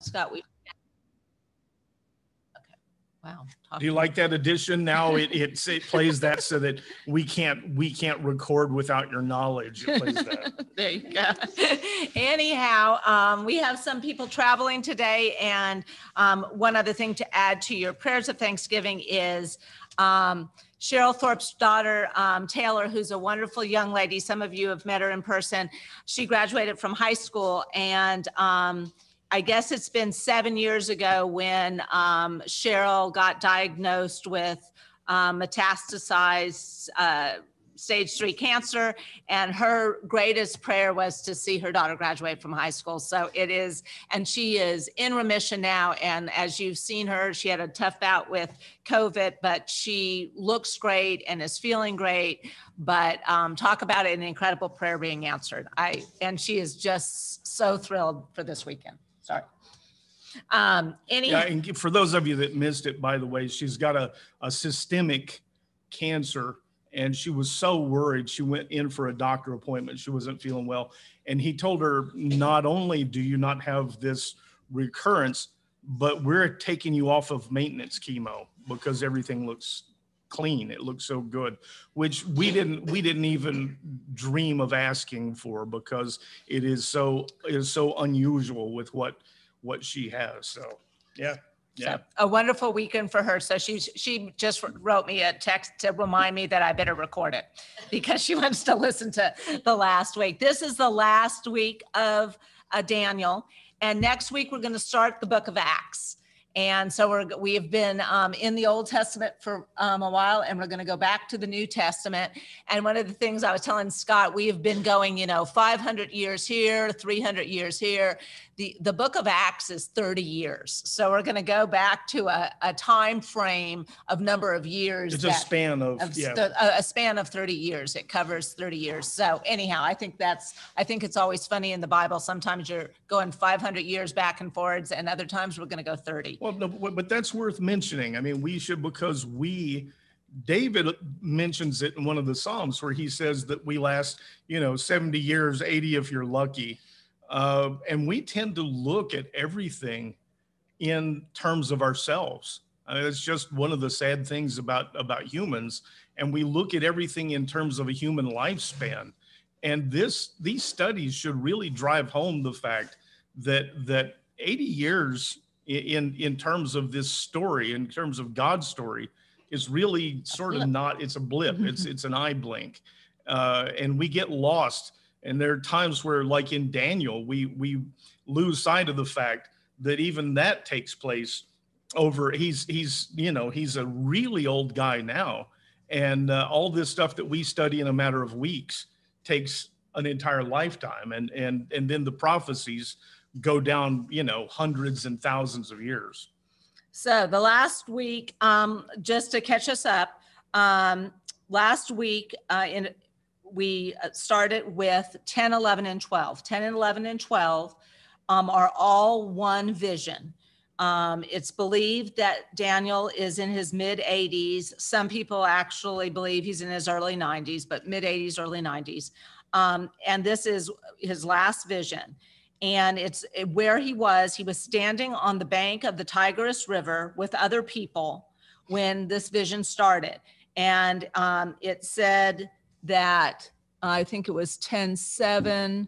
Scott, we, okay, wow. Do you like that addition? Now it plays that so that we can't record without your knowledge. It plays that. There you go. Anyhow, we have some people traveling today, and one other thing to add to your prayers of Thanksgiving is Cheryl Thorpe's daughter, Taylor, who's a wonderful young lady. Some of you have met her in person. She graduated from high school, and I guess it's been 7 years ago when Cheryl got diagnosed with metastasized stage 3 cancer, and her greatest prayer was to see her daughter graduate from high school. So it is, and she is in remission now. And as you've seen her, she had a tough bout with COVID, but she looks great and is feeling great. But talk about an incredible prayer being answered. And she is just so thrilled for this weekend. Sorry. Yeah, and for those of you that missed it, by the way, she's got a systemic cancer, and she was so worried. She went in for a doctor appointment. She wasn't feeling well. And he told her, not only do you not have this recurrence, but we're taking you off of maintenance chemo because everything looks clean. It looks so good, which we didn't even dream of asking for, because it is so unusual with what she has. So, yeah. Yeah. So, a wonderful weekend for her. So she just wrote me a text to remind me that I better record it because she wants to listen to the last week. This is the last week of Daniel. And next week, we're going to start the book of Acts. And so we have been in the Old Testament for a while, and we're going to go back to the New Testament. And one of the things I was telling Scott, we have been going, 500 years here, 300 years here. The book of Acts is 30 years. So we're going to go back to a time frame of number of years. It's a span of a span of 30 years. It covers 30 years. So anyhow, I think it's always funny in the Bible. Sometimes you're going 500 years back and forwards, and other times we're going to go 30. Well, no, but that's worth mentioning. I mean, we should, because David mentions it in one of the Psalms where he says that we last, 70 years, 80 if you're lucky. And we tend to look at everything in terms of ourselves. It's just one of the sad things about humans. And we look at everything in terms of a human lifespan. And these studies should really drive home the fact that 80 years in terms of this story, in terms of God's story, is really sort of not, it's a blip. It's an eye blink. And we get lost. And there are times where, like in Daniel, we lose sight of the fact that even that takes place over, he's a really old guy now. And all this stuff that we study in a matter of weeks takes an entire lifetime. And then the prophecies go down, hundreds and thousands of years. So the last week, just to catch us up, last week we started with 10, 11, and 12. 10, 11, and 12 are all one vision. It's believed that Daniel is in his mid-80s. Some people actually believe he's in his early 90s, but mid-80s, early 90s. And this is his last vision. And it's where he was standing on the bank of the Tigris River with other people when this vision started. And it said that, I think it was 10:7,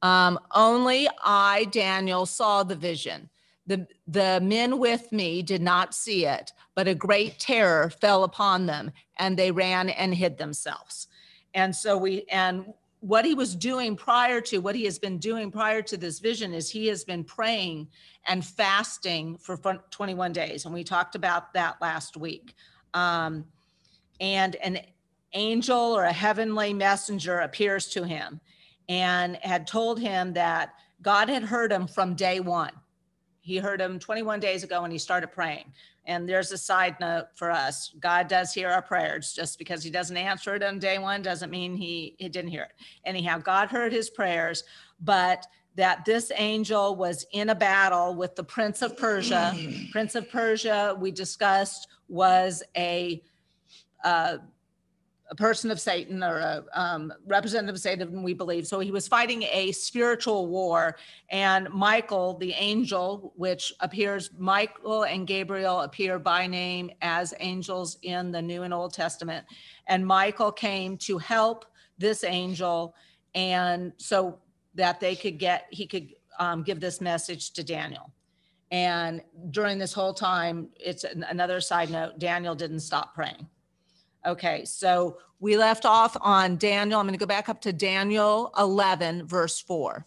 only I, Daniel, saw the vision. The men with me did not see it, but a great terror fell upon them, and they ran and hid themselves. And so what he has been doing prior to this vision is he has been praying and fasting for 21 days. And we talked about that last week. And an angel or a heavenly messenger appears to him and had told him that God had heard him from day one. He heard him 21 days ago when he started praying. And there's a side note for us. God does hear our prayers. Just because he doesn't answer it on day one doesn't mean he didn't hear it. Anyhow, God heard his prayers, but that this angel was in a battle with the Prince of Persia. Prince of Persia, we discussed, was a a person of Satan, or a representative of Satan, we believe. So he was fighting a spiritual war, and Michael, the angel, which appears, Michael and Gabriel appear by name as angels in the New and Old Testament. And Michael came to help this angel, and so that he could give this message to Daniel. And during this whole time, it's another side note, Daniel didn't stop praying. Okay, so we left off on Daniel. I'm going to go back up to Daniel 11, verse 4.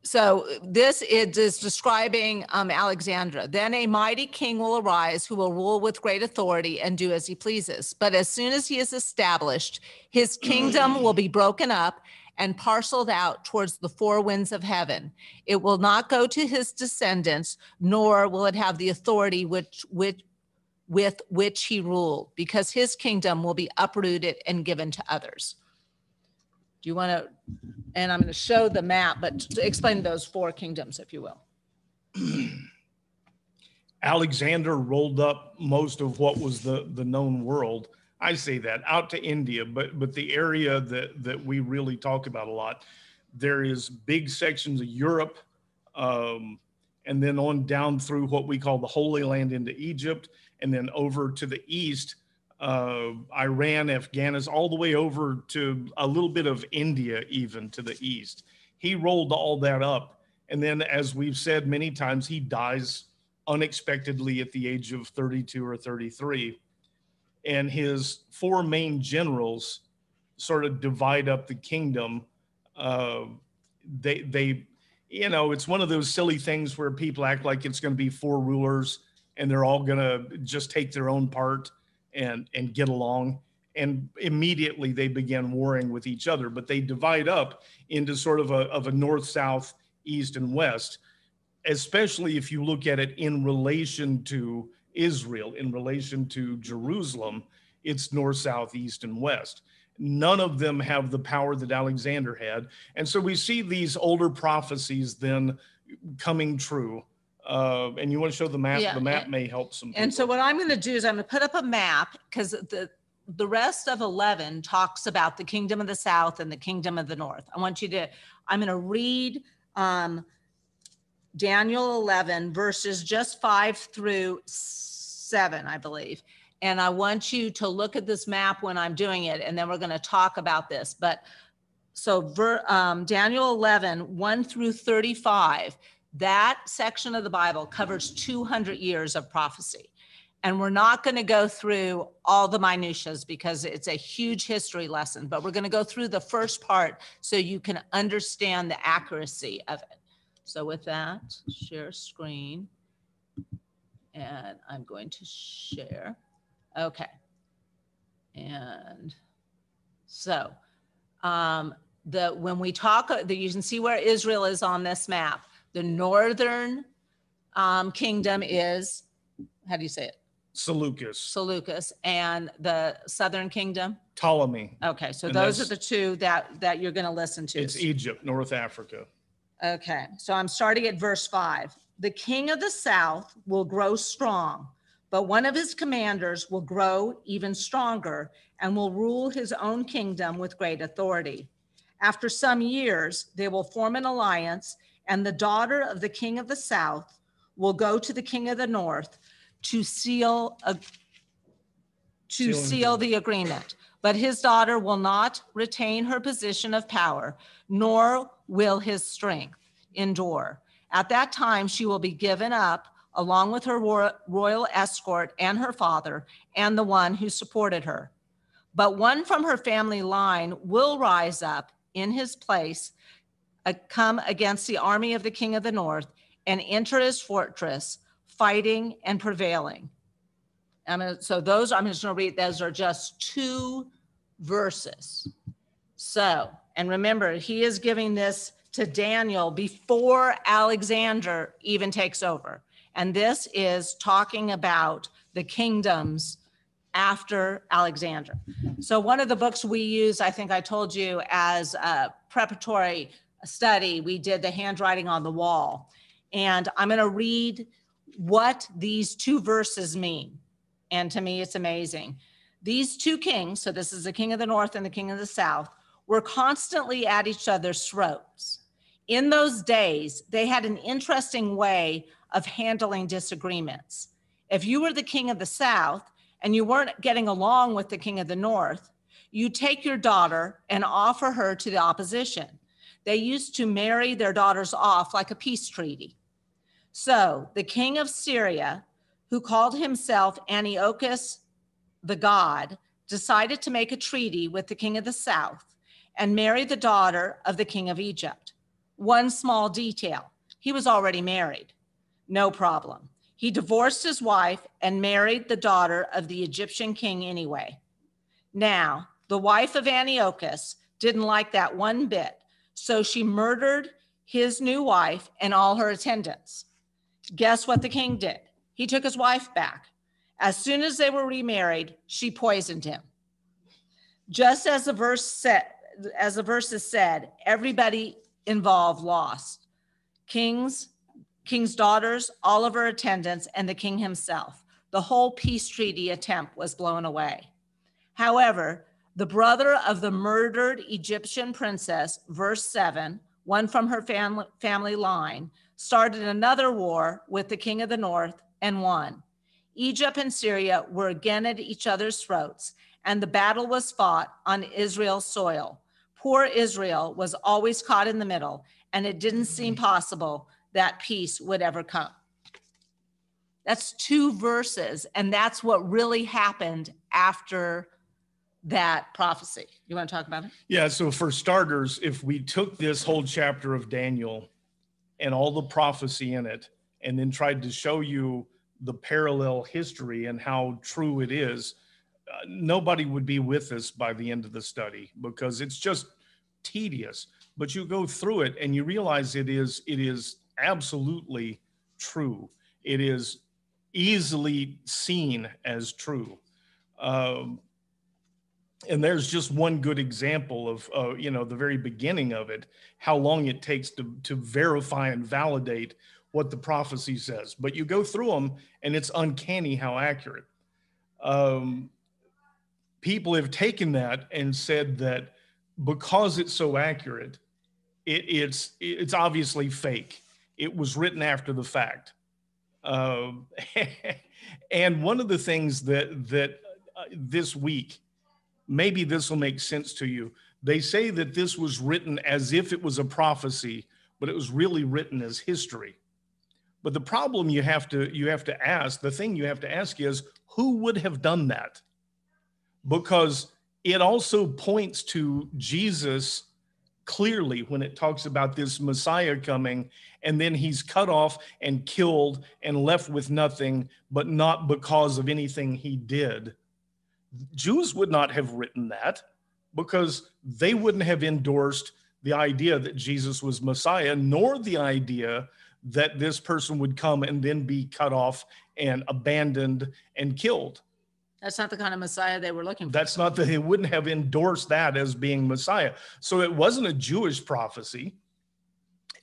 So this is describing Alexandra. Then a mighty king will arise who will rule with great authority and do as he pleases. But as soon as he is established, his kingdom will be broken up and parceled out towards the four winds of heaven. It will not go to his descendants, nor will it have the authority with which he ruled, because his kingdom will be uprooted and given to others. Do you want to, and I'm going to show the map, but to explain those four kingdoms, if you will. Alexander rolled up most of what was the known world. I say that out to India, but the area that we really talk about a lot, there is big sections of Europe, and then on down through what we call the Holy Land into Egypt, and then over to the east, Iran, Afghanistan, all the way over to a little bit of India, even to the east. He rolled all that up. And then, as we've said many times, he dies unexpectedly at the age of 32 or 33. And his four main generals sort of divide up the kingdom. They, you know, it's one of those silly things where people act like it's going to be four rulers and they're all going to just take their own part and get along. And immediately they begin warring with each other, but they divide up into sort of a north, south, east, and west, especially if you look at it in relation to Israel, in relation to Jerusalem. It's north, south, east, and west. None of them have the power that Alexander had. And so we see these older prophecies then coming true. And you want to show the map? Yeah, the map may help some people. And so what I'm going to do is I'm going to put up a map, because the rest of 11 talks about the kingdom of the south and the kingdom of the north. I'm going to read Daniel 11 verses just 5 through 7, I believe. And I want you to look at this map when I'm doing it, and then we're going to talk about this. But so Daniel 11, 1 through 35, that section of the Bible covers 200 years of prophecy. And we're not going to go through all the minutiae because it's a huge history lesson, but we're going to go through the first part so you can understand the accuracy of it. So with that, share screen, and I'm going to share. Okay. And so when we talk, you can see where Israel is on this map. The northern kingdom is, how do you say it? Seleucus. And the southern kingdom? Ptolemy. Okay, so those are the two that you're going to listen to. It's Egypt, North Africa. Okay, so I'm starting at verse 5. The king of the south will grow strong, but one of his commanders will grow even stronger and will rule his own kingdom with great authority. After some years, they will form an alliance, and the daughter of the king of the south will go to the king of the north to seal the agreement. But his daughter will not retain her position of power, nor will his strength endure. At that time, she will be given up along with her royal escort and her father and the one who supported her. But one from her family line will rise up in his place, come against the army of the king of the north and enter his fortress, fighting and prevailing. So those, I'm just going to read, those are just 2 verses. So, and remember, he is giving this to Daniel before Alexander even takes over. And this is talking about the kingdoms after Alexander. So one of the books we use, I think I told you, as a preparatory study, we did the handwriting on the wall. And I'm going to read what these 2 verses mean. and to me, it's amazing. These two kings, so this is the king of the north and the king of the south, were constantly at each other's throats. In those days, they had an interesting way of handling disagreements. If you were the king of the south and you weren't getting along with the king of the north, you take your daughter and offer her to the opposition. They used to marry their daughters off like a peace treaty. So the king of Syria, who called himself Antiochus the god, decided to make a treaty with the king of the south and marry the daughter of the king of Egypt. One small detail, he was already married. No problem. He divorced his wife and married the daughter of the Egyptian king anyway. Now, the wife of Antiochus didn't like that one bit, so she murdered his new wife and all her attendants. Guess what the king did? He took his wife back. As soon as they were remarried, she poisoned him. Just as the verse is said, everybody involved lost. King's daughters, all of her attendants, and the king himself. The whole peace treaty attempt was blown away. However, the brother of the murdered Egyptian princess, verse 7, one from her family line, started another war with the king of the north and won. Egypt and Syria were again at each other's throats, and the battle was fought on Israel's soil. Poor Israel was always caught in the middle, and it didn't seem possible that peace would ever come. That's 2 verses, and that's what really happened after that prophecy. You want to talk about it? Yeah, so for starters, if we took this whole chapter of Daniel and all the prophecy in it, and then tried to show you the parallel history and how true it is, nobody would be with us by the end of the study because it's just tedious. But you go through it and you realize it is absolutely true. It is easily seen as true. And there's just one good example of, the very beginning of it, how long it takes to verify and validate what the prophecy says. But you go through them and it's uncanny how accurate. People have taken that and said that because it's so accurate, it's obviously fake. It was written after the fact. And one of the things that this week, maybe this will make sense to you. They say that this was written as if it was a prophecy, but it was really written as history. But the problem you have to ask, the thing you have to ask is, who would have done that? Because it also points to Jesus clearly when it talks about this Messiah coming, and then he's cut off and killed and left with nothing, but not because of anything he did. Jews would not have written that because they wouldn't have endorsed the idea that Jesus was Messiah, nor the idea that this person would come and then be cut off and abandoned and killed. That's not the kind of Messiah they were looking for. That's not that they wouldn't have endorsed that as being Messiah. So it wasn't a Jewish prophecy.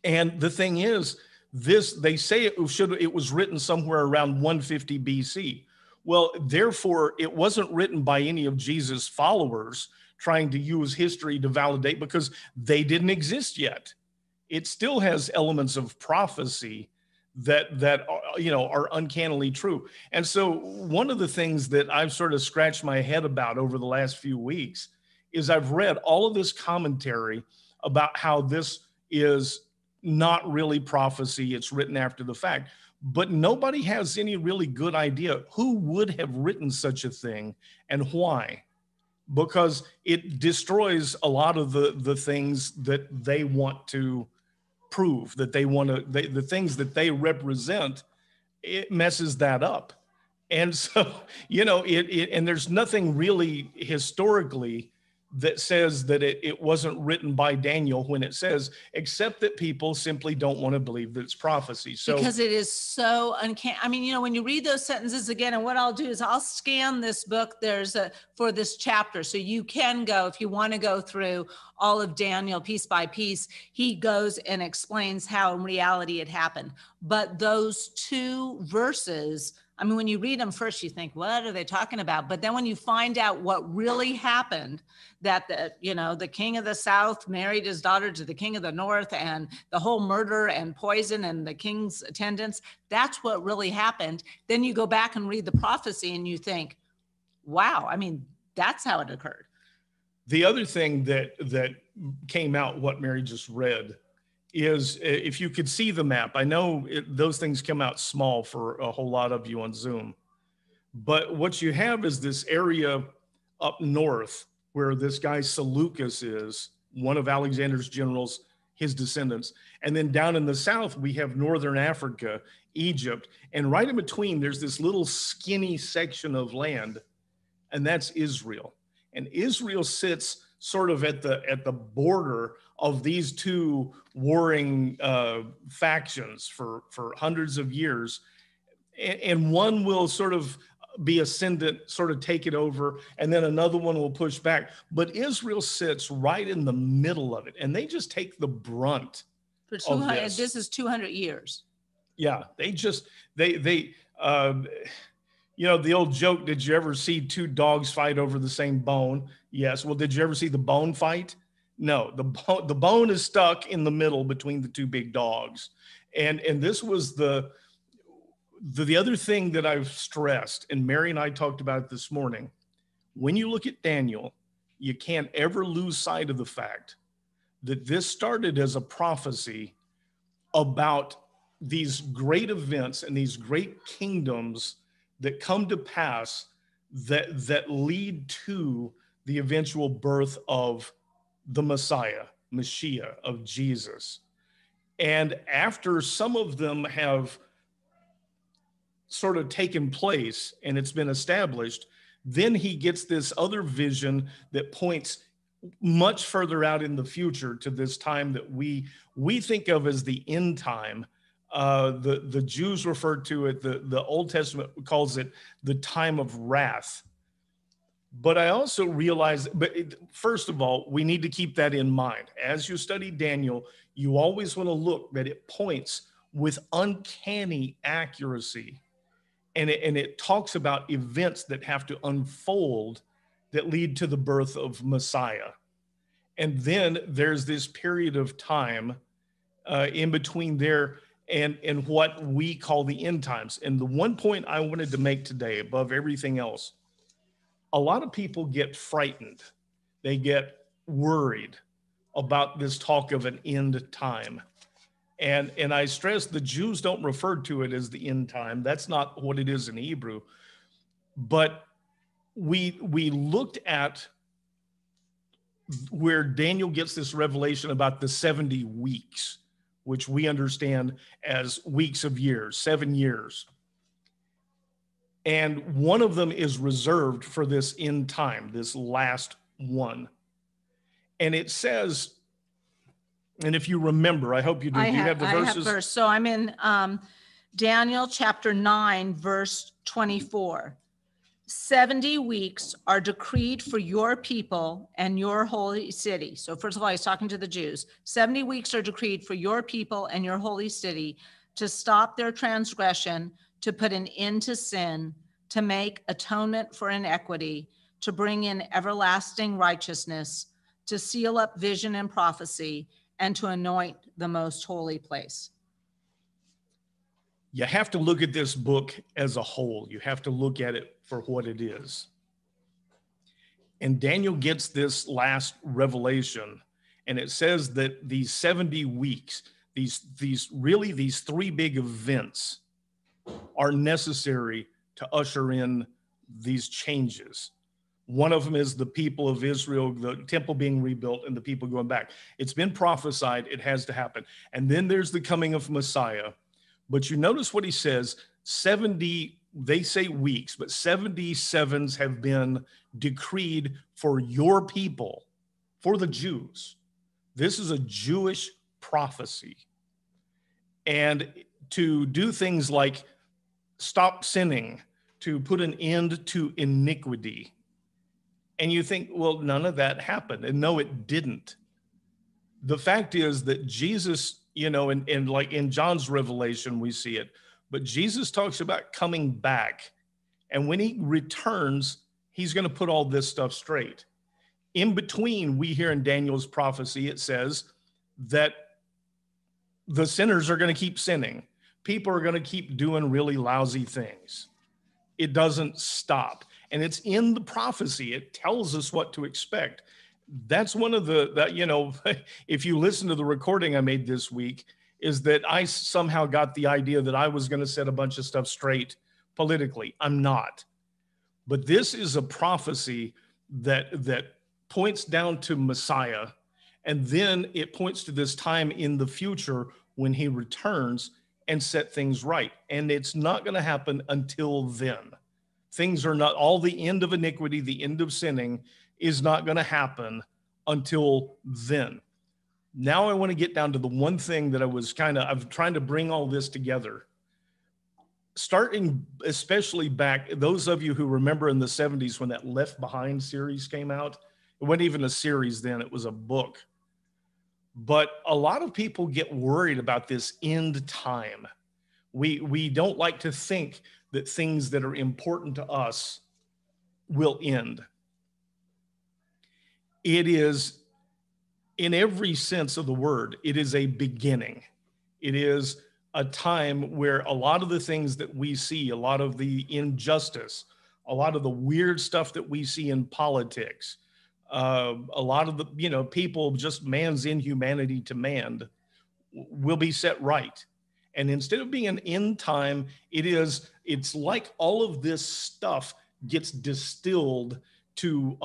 And the thing is, they say it was written somewhere around 150 BC. Well, therefore, it wasn't written by any of Jesus' followers trying to use history to validate because they didn't exist yet. It still has elements of prophecy that are uncannily true. And so one of the things that I've sort of scratched my head about over the last few weeks is I've read all of this commentary about how this is not really prophecy. It's written after the fact. But nobody has any really good idea who would have written such a thing and why, because it destroys a lot of the things that they want to prove, that the things that they represent, it messes that up. And so, and there's nothing really historically that says that it wasn't written by Daniel when it says, except that people simply don't want to believe that it's prophecy. So because it is so uncanny. I mean, when you read those sentences again, and what I'll do is I'll scan this book. For this chapter. So you can go, if you want to go through all of Daniel piece by piece, he goes and explains how in reality it happened. But those 2 verses I mean, when you read them first, you think, what are they talking about? But then when you find out what really happened, that the king of the south married his daughter to the king of the north, and the whole murder and poison and the king's attendants, that's what really happened. Then you go back and read the prophecy and you think, wow, I mean, that's how it occurred. The other thing that came out, what Mary just read, is if you could see the map. I know those things come out small for a whole lot of you on Zoom, but what you have is this area up north where this guy Seleucus is, one of Alexander's generals, his descendants. And then down in the south, we have northern Africa, Egypt. And right in between, there's this little skinny section of land, and that's Israel. And Israel sits sort of at the border of these two warring factions for hundreds of years. And one will sort of be ascendant, sort of take it over, and then another one will push back. But Israel sits right in the middle of it, and they just take the brunt For 200, this is 200 years. Yeah, they the old joke, did you ever see two dogs fight over the same bone? Yes. Well, did you ever see the bone fight? No, the bone is stuck in the middle between the two big dogs. And this was the other thing that I've stressed, and Mary and I talked about it this morning. When you look at Daniel, you can't ever lose sight of the fact that this started as a prophecy about these great events and these great kingdoms that come to pass that lead to the eventual birth of the Messiah, Mashiach, of Jesus. And after some of them have sort of taken place and it's been established, then he gets this other vision that points much further out in the future to this time that we think of as the end time. The Jews refer to it, the Old Testament calls it the time of wrath. But I also realize, first of all, we need to keep that in mind. As you study Daniel, you always want to look that it points with uncanny accuracy. And it talks about events that have to unfold that lead to the birth of Messiah. And then there's this period of time in between there and what we call the end times. And the one point I wanted to make today, above everything else, a lot of people get frightened. They get worried about this talk of an end time. And I stress the Jews don't refer to it as the end time. That's not what it is in Hebrew. But we looked at where Daniel gets this revelation about the 70 weeks, which we understand as weeks of years, 7 years. And one of them is reserved for this end time, this last one. And it says, and if you remember, I hope you do. Do you have the verses? I have verse. So I'm in Daniel chapter 9, verse 24. 70 weeks are decreed for your people and your holy city. So first of all, he's talking to the Jews. 70 weeks are decreed for your people and your holy city to stop their transgression, to put an end to sin, to make atonement for inequity, to bring in everlasting righteousness, to seal up vision and prophecy, and to anoint the most holy place. You have to look at this book as a whole. You have to look at it for what it is. And Daniel gets this last revelation, and it says that these 70 weeks, these three big events are necessary to usher in these changes. One of them is the people of Israel, the temple being rebuilt and the people going back. It's been prophesied, it has to happen. And then there's the coming of Messiah. But you notice what he says, 70, they say weeks, but 77s have been decreed for your people, for the Jews. This is a Jewish prophecy. And to do things like stop sinning, to put an end to iniquity. And you think, well, none of that happened. And no, it didn't. The fact is that Jesus, and like in John's revelation, we see it, But Jesus talks about coming back. And when he returns, he's going to put all this stuff straight. In between, we hear in Daniel's prophecy, it says that the sinners are going to keep sinning. People are going to keep doing really lousy things. It doesn't stop. And it's in the prophecy. It tells us what to expect. That's one of if you listen to the recording I made this week, is that I somehow got the idea that I was going to set a bunch of stuff straight politically. I'm not. But this is a prophecy that points down to Messiah. And then it points to this time in the future when he returns and set things right. And it's not going to happen until then. Things are not, all the end of iniquity, the end of sinning is not going to happen until then. Now I want to get down to the one thing that I'm trying to bring all this together. Starting especially back, those of you who remember in the 70s when that Left Behind series came out, it wasn't even a series then, it was a book. But a lot of people get worried about this end time. We don't like to think that things that are important to us will end. It is, in every sense of the word, it is a beginning. It is a time where a lot of the things that we see, a lot of the injustice, a lot of the weird stuff that we see in politics, a lot of the, people, just man's inhumanity to man will be set right. And instead of being an end time, it's like all of this stuff gets distilled to,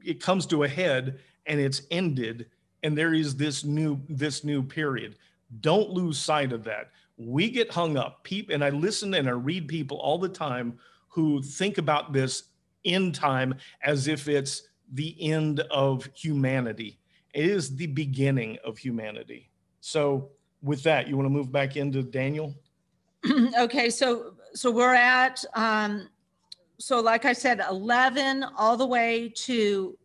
it comes to a head and it's ended. And there is this new period. Don't lose sight of that. We get hung up. And I listen and I read people all the time who think about this end time as if it's the end of humanity. It is the beginning of humanity. So with that, you want to move back into Daniel? Okay, so we're at, so like I said, 11 all the way to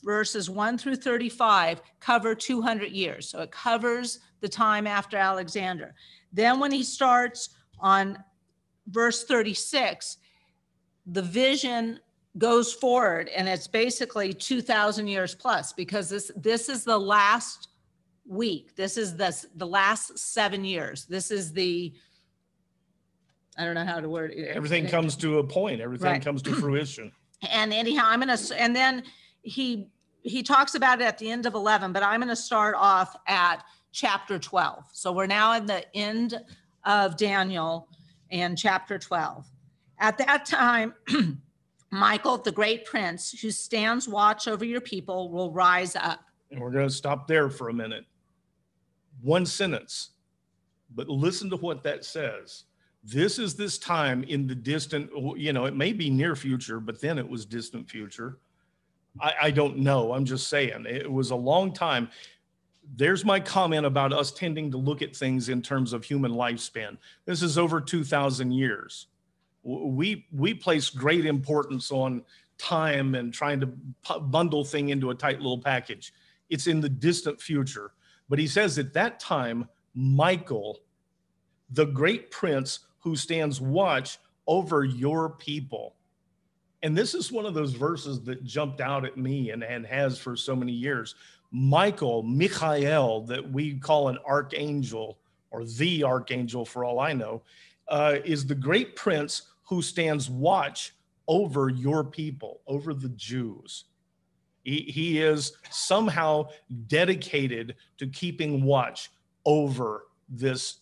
verses 1 through 35 cover 200 years. So it covers the time after Alexander. Then when he starts on verse 36, the vision goes forward and it's basically 2,000 years plus, because this is the last week. This is the last 7 years. This is I don't know how to word it. Everything comes to a point. Everything Right. comes to fruition. And anyhow, and then he talks about it at the end of 11, but I'm going to start off at chapter 12. So we're now in the end of Daniel and chapter 12. At that time, Michael, the great prince who stands watch over your people, will rise up. And we're going to stop there for a minute. One sentence, but listen to what that says. This is this time in the distant, it may be near future, but then it was distant future. I don't know. I'm just saying it was a long time. There's my comment about us tending to look at things in terms of human lifespan. This is over 2,000 years. We place great importance on time and trying to bundle thing into a tight little package. It's in the distant future. But he says at that time, Michael, the great prince who stands watch over your people. And this is one of those verses that jumped out at me and has for so many years. Michael, Michael, that we call an archangel, or the archangel for all I know, is the great prince who stands watch over your people, over the Jews. He is somehow dedicated to keeping watch over this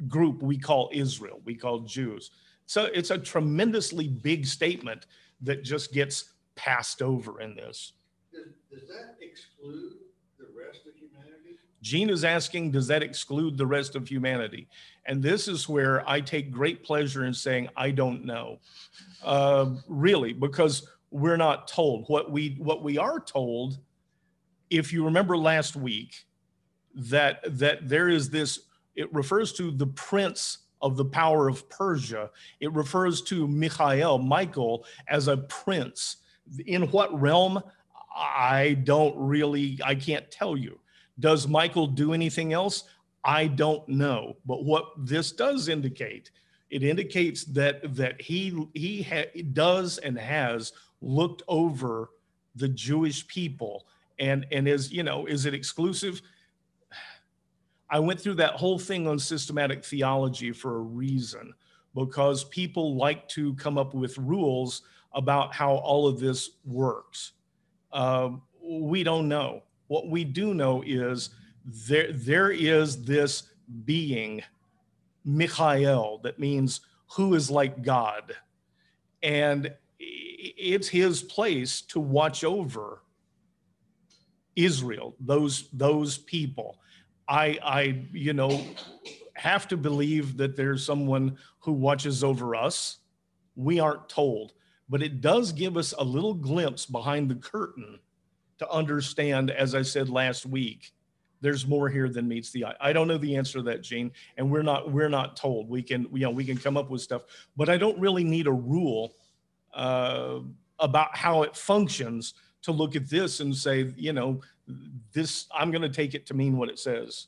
group we call Israel, we call Jews. So it's a tremendously big statement that just gets passed over in this. Does that exclude the rest of humanity? Gene is asking, does that exclude the rest of humanity? And this is where I take great pleasure in saying, I don't know, really, because we're not told. What we are told, if you remember last week, that there is this, it refers to the prince of the power of Persia. It refers to Michael, as a prince. In what realm? I can't tell you. Does Michael do anything else? I don't know. But what this does indicate, it indicates that he does and has looked over the Jewish people, and is, is it exclusive? I went through that whole thing on systematic theology for a reason, because people like to come up with rules about how all of this works. We don't know. What we do know is there is this being, Michael, that means who is like God. And it's his place to watch over Israel, those people. I have to believe that there's someone who watches over us. We aren't told, but it does give us a little glimpse behind the curtain to understand, as I said last week, there's more here than meets the eye. I don't know the answer to that, Gene, and we're not told. We can come up with stuff, but I don't really need a rule about how it functions to look at this and say, this, I'm going to take it to mean what it says.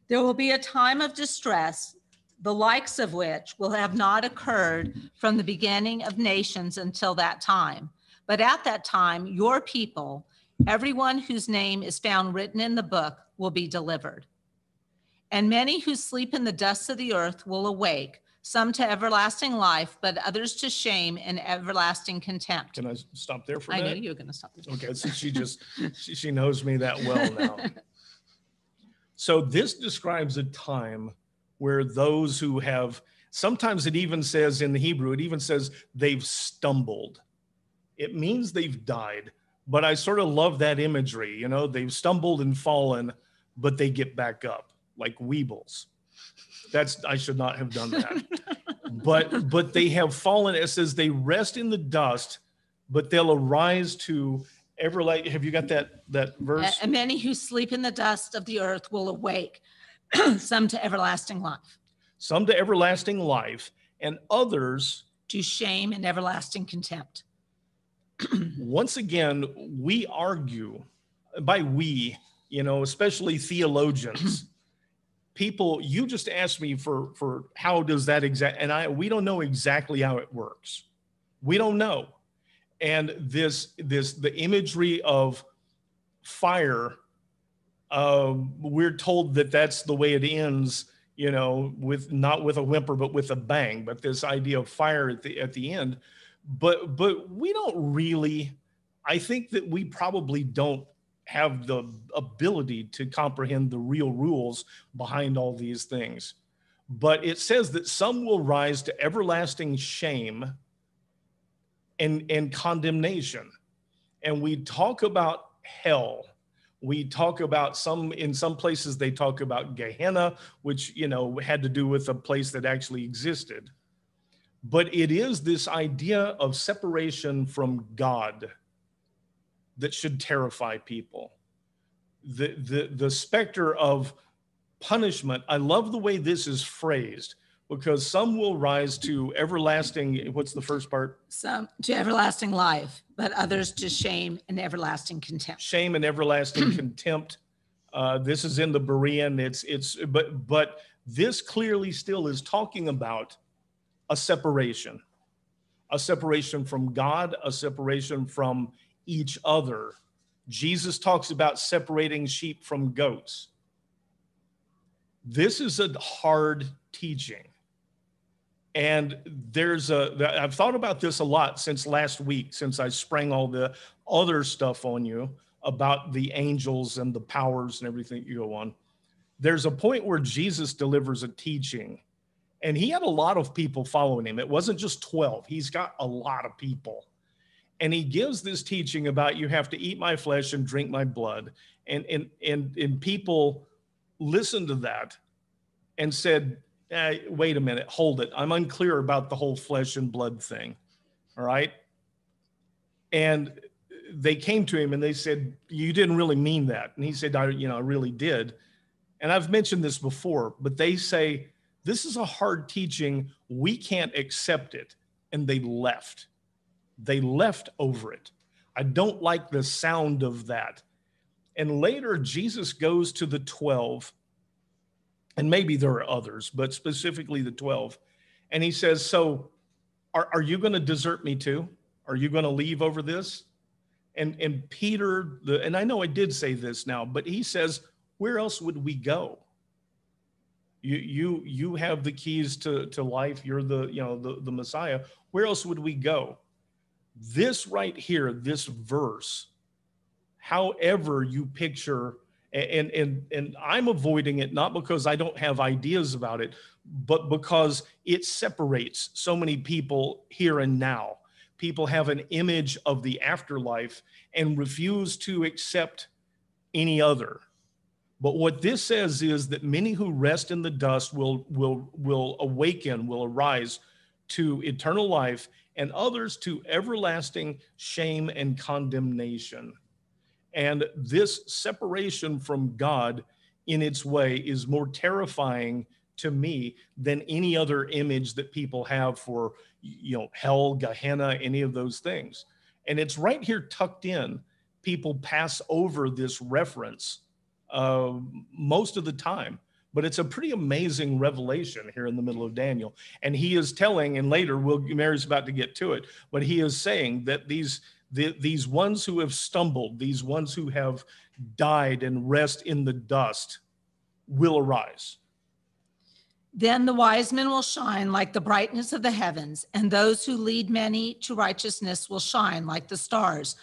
There will be a time of distress, the likes of which will have not occurred from the beginning of nations until that time. But at that time, your people, everyone whose name is found written in the book, will be delivered. And many who sleep in the dust of the earth will awake, some to everlasting life, but others to shame and everlasting contempt. Can I stop there for a I minute? knew you were going to stop there. Okay, so she knows me that well now. So this describes a time where those who have, sometimes it even says in the Hebrew, it even says they've stumbled. It means they've died, but I sort of love that imagery. They've stumbled and fallen, but they get back up like weebles. I should not have done that. But they have fallen. It says they rest in the dust, but they'll arise to everlasting. Have you got that verse? And many who sleep in the dust of the earth will awake, some to everlasting life. Some to everlasting life, and others to shame and everlasting contempt. Once again, we argue, by we, especially theologians, people, you just asked me for how does that we don't know exactly how it works. We don't know. And the imagery of fire, we're told that that's the way it ends, with not with a whimper, but with a bang. But this idea of fire at the end, but we don't really. I think that we probably don't have the ability to comprehend the real rules behind all these things. But it says that some will rise to everlasting shame and condemnation. And we talk about hell. We talk about in some places they talk about Gehenna, which, had to do with a place that actually existed. But it is this idea of separation from God that should terrify people. The specter of punishment. I love the way this is phrased, because some will rise to everlasting, what's the first part? Some to everlasting life, but others to shame and everlasting contempt. Shame and everlasting contempt. This is in the Berean. But this clearly still is talking about a separation from God, a separation from each other. Jesus talks about separating sheep from goats. This is a hard teaching. And I've thought about this a lot since last week, since I sprang all the other stuff on you about the angels and the powers and everything you go on. There's a point where Jesus delivers a teaching, and he had a lot of people following him. It wasn't just 12. He's got a lot of people. And he gives this teaching about you have to eat my flesh and drink my blood. And people listened to that and said, wait a minute, hold it. I'm unclear about the whole flesh and blood thing. All right. And they came to him and they said, you didn't really mean that. And he said, I really did. And I've mentioned this before, but they say, this is a hard teaching. We can't accept it. And they left. They left over it. I don't like the sound of that. And later, Jesus goes to the 12 and maybe there are others, but specifically the 12. And he says, so are you going to desert me too? Are you going to leave over this? And Peter, and I know I did say this now, but he says, where else would we go? You have the keys to life. You're the Messiah. Where else would we go? This right here, this verse, however you picture, and I'm avoiding it, not because I don't have ideas about it, but because it separates so many people here and now. People have an image of the afterlife and refuse to accept any other. But what this says is that many who rest in the dust will awaken, will arise to eternal life, and others to everlasting shame and condemnation. And this separation from God in its way is more terrifying to me than any other image that people have for, hell, Gehenna, any of those things. And it's right here tucked in. People pass over this reference most of the time, but it's a pretty amazing revelation here in the middle of Daniel. And he is telling, and later Mary's about to get to it, but he is saying that these ones who have stumbled, these ones who have died and rest in the dust will arise. Then the wise men will shine like the brightness of the heavens, and those who lead many to righteousness will shine like the stars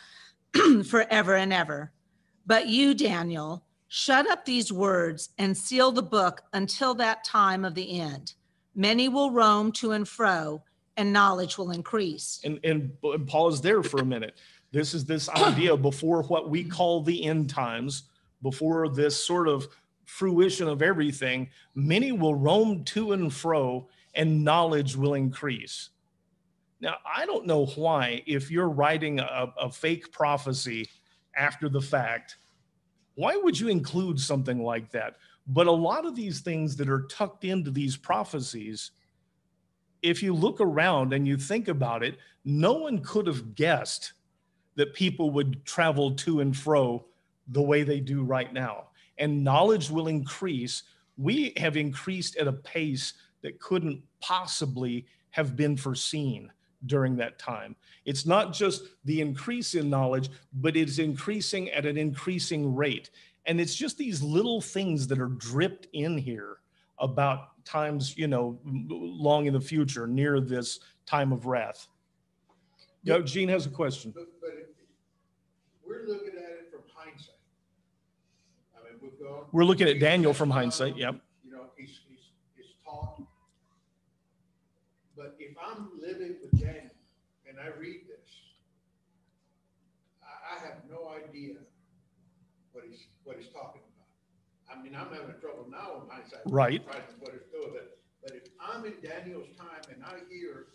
forever and ever. But you, Daniel, shut up these words and seal the book until that time of the end. Many will roam to and fro, and knowledge will increase. And pause there for a minute. This is this idea before what we call the end times, before this sort of fruition of everything. Many will roam to and fro, and knowledge will increase. Now, I don't know why, if you're writing a fake prophecy after the fact, why would you include something like that? But a lot of these things that are tucked into these prophecies, if you look around and you think about it, no one could have guessed that people would travel to and fro the way they do right now. And knowledge will increase. We have increased at a pace that couldn't possibly have been foreseen during that time. It's not just the increase in knowledge, but it's increasing at an increasing rate. And it's just these little things that are dripped in here about times, long in the future, near this time of wrath. Gene has a question. But if we're looking at it from hindsight. I mean, we're looking at Daniel from hindsight. Yep. He's taught. But if I'm living with Daniel and I read this, I have no idea what he's talking about. I mean, I'm having trouble now in hindsight. Right. What it's doing. But if I'm in Daniel's time and I hear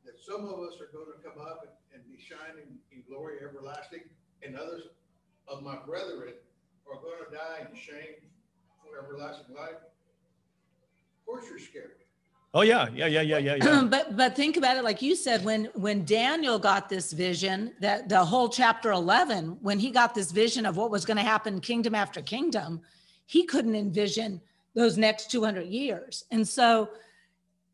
that some of us are going to come up and be shining in glory everlasting, and others of my brethren are going to die in shame for everlasting life, of course you're scared. Oh yeah. But think about it, like you said, when Daniel got this vision, that the whole chapter 11, when he got this vision of what was going to happen kingdom after kingdom, he couldn't envision those next 200 years. And so,